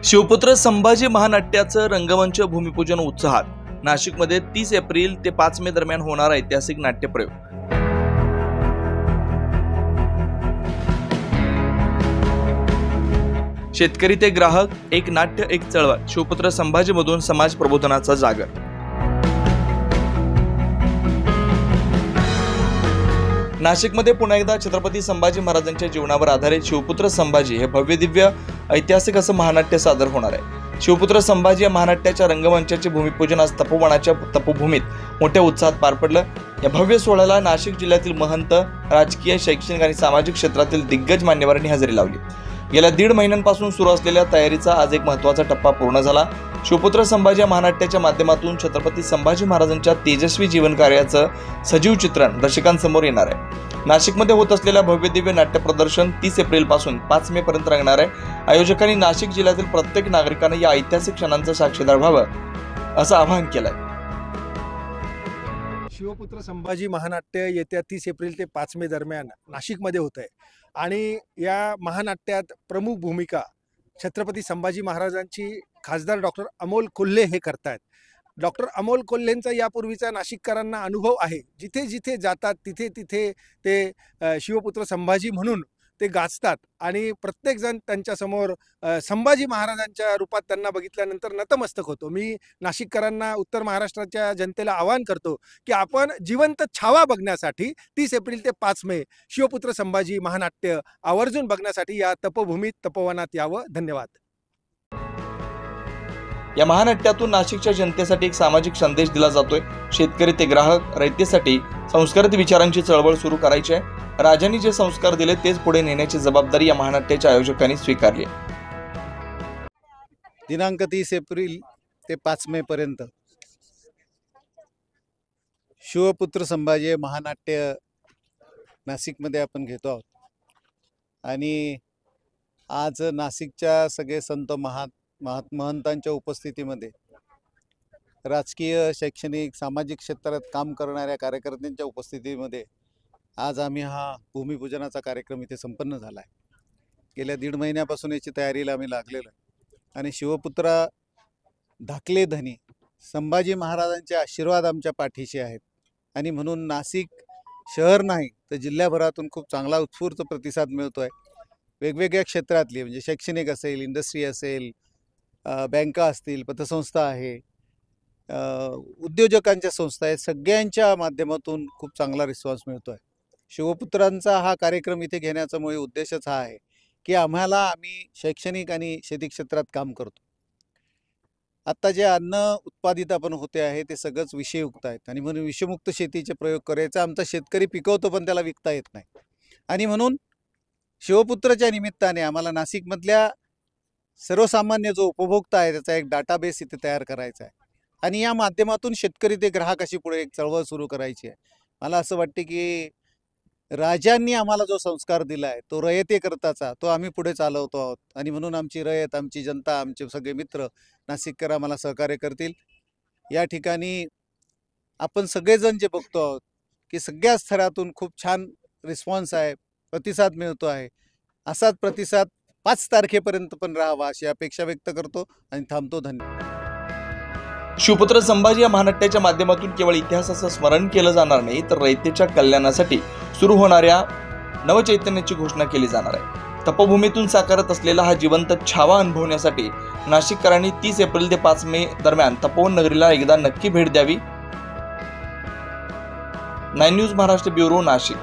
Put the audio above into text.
शिवपुत्र संभाजी महानाट्याचं रंगमंच भूमिपूजन उत्साहात। नाशिकमध्ये 30 एप्रिल ते 5 मे दरम्यान होणार ऐतिहासिक नाट्यप्रयोग। शेतकरी ते ग्राहक, एक नाट्य एक चळवळ, शिवपुत्र संभाजी मधून समाज प्रबोधनाचा जागर। नाशिकमध्ये पुन्हा एकदा छत्रपती संभाजी महाराजांच्या जीवनावर आधारित शिवपुत्र संभाजी हे भव्य दिव्य ऐतिहासिक असं महानाट्य सादर होणार आहे। शिवपुत्र संभाजी या महानाट्याच्या रंगमंचाचे भूमिपूजन आज तपोवनाच्या तपोभूमीत मोठ्या उत्साहात पार पडलं। या भव्य सोहळ्याला नाशिक जिल्ह्यातील महंत, राजकीय, शैक्षणिक आणि सामाजिक क्षेत्रातील दिग्गज मान्यवरांनी हजेरी लावली। गेल्या 1.5 महिन्यांपासून सुरू असलेल्या तयारीचा आज एक महत्त्वाचा टप्पा पूर्ण झाला। शिवपुत्र संभाजी या महानाट्याच्या माध्यमातून छत्रपती संभाजी महाराजांच्या तेजस्वी जीवन कार्याचं सजीव चित्रण दर्शकांसमोर येणार आहे। नाशिकमध्ये होत असलेल्या भव्य दिव्य नाट्य प्रदर्शन 30 एप्रिल पासून 5 मे पर्यंत रंगणार आहे। आयोजकांनी नाशिक जिल्ह्यातील प्रत्येक नागरिकाने या ऐतिहासिक क्षणांचं साक्षीदार व्हावं असं आवाहन केलंय। शिवपुत्र संभाजी महानाट्य येत्या 30 एप्रिल ते 5 मे दरम्यान नाशिकमध्ये होत आहे आणि या महानाट्यात प्रमुख भूमिका छत्रपती संभाजी महाराजांची खासदार डॉक्टर अमोल कोल्हे हे करतायत। डॉक्टर अमोल कोल्हेंचा यापूर्वीचा नाशिककरांना अनुभव आहे। जिथे जिथे जातात तिथे तिथे ते शिवपुत्र संभाजी म्हणून ते गाजतात आणि प्रत्येकजण त्यांच्यासमोर संभाजी महाराजांच्या रूपात त्यांना बघितल्यानंतर नतमस्तक होतो। मी नाशिककरांना, उत्तर महाराष्ट्राच्या जनतेला आवाहन करतो की आपण जिवंत छावा बघण्यासाठी 30 एप्रिल ते 5 मे शिवपुत्र संभाजी महानाट्य आवर्जून बघण्यासाठी या तपोभूमीत तपोवनात यावं। धन्यवाद। या महानाट्यातून नाशिकच्या जनतेसाठी एक सामाजिक संदेश दिला जातोय। शेतकरी ते ग्राहक, रयतेसाठी संस्कारित विचारांची चळवळ सुरू करायची आहे। राजांनी जे संस्कार दिले तेच पुढे नेण्याची जबाबदारी या महानाट्याच्या आयोजकांनी स्वीकारली आहे। दिनांक 30 एप्रिल ते 5 मे पर्यंत शिवपुत्र संभाजी महानाट्य नाशिकमध्ये आपण घेतो आहोत आणि आज नाशिकच्या सगळे संत महंतांच्या उपस्थितीमध्ये राजकीय, शैक्षणिक, सामाजिक क्षेत्रात काम करणाऱ्या कार्यकर्त्यांच्या उपस्थितीमध्ये आज आम्ही हा भूमिपूजनाचा कार्यक्रम इथे संपन्न झाला आहे। गेल्या 1.5 महिन्यापासून याची तयारीला आम्ही लागलेलो आहे आणि शिवपुत्र धाकले धनी संभाजी महाराजांचे आशीर्वाद आमच्या पाठीशी आहेत आणि म्हणून नाशिक शहर नाही तर जिल्ह्याभरातून खूप चांगला उत्स्फूर्त प्रतिसाद मिळतो आहे। वेगवेगळ्या क्षेत्रातली म्हणजे शैक्षणिक असेल, इंडस्ट्री असेल, बँका असतील, पतसंस्था आहे, उद्योजकांच्या संस्था आहेत, सगळ्यांच्या माध्यमातून खूप चांगला रिस्पॉन्स मिळतो आहे। शिवपुत्रांचा हा कार्यक्रम इथे घेण्याचा मूळ उद्देशच हा आहे की आम्ही शैक्षणिक आणि शेती क्षेत्रात काम करतो। आत्ता जे अन्न उत्पादित आपण होते आहे ते सगळंच विषयुक्त आहेत आणि म्हणून विषमुक्त शेतीचे प्रयोग करायचा। आमचा शेतकरी पिकवतो पण त्याला विकता येत नाही आणि म्हणून शिवपुत्रच्या निमित्ताने आम्हाला नाशिकमधल्या सर्वसामान्य जो उपभोक्ता आहे त्याचा एक डाटाबेस इथे तयार करायचा आहे आणि या माध्यमातून शेतकरी ते ग्राहक अशी पुढे एक चळवळ सुरू करायची आहे। मला असं वाटते की राजांनी आम्हाला जो संस्कार दिला आहे तो रयतेकरताचा तो आम्ही पुढे चालवतो आहोत आणि म्हणून आमची रयत, आमची जनता, आमचे सगळे मित्र नाशिककर आम्हाला सहकार्य करतील। या ठिकाणी आपण सगळेजण जे बघतो आहोत की सगळ्या स्तरातून खूप छान रिस्पॉन्स आहे, प्रतिसाद मिळतो आहे। असाच प्रतिसाद 5 तारखेपर्यंत पण राहावा अशी अपेक्षा व्यक्त करतो आणि थांबतो। धन्यवाद। शिवपुत्र संभाजी या महानाट्याच्या माध्यमातून केवळ इतिहासाचं स्मरण केलं जाणार नाही तर रयतेच्या कल्याणासाठी सुरू होणाऱ्या नवचैतन्याची घोषणा केली जाणार आहे। तपोभूमीतून साकारत असलेला हा जिवंत छावा अनुभवण्यासाठी नाशिककरांनी 30 एप्रिल ते 5 मे दरम्यान तपोवन नगरीला एकदा नक्की भेट द्यावी। 9 न्यूज महाराष्ट्र ब्युरो, नाशिक।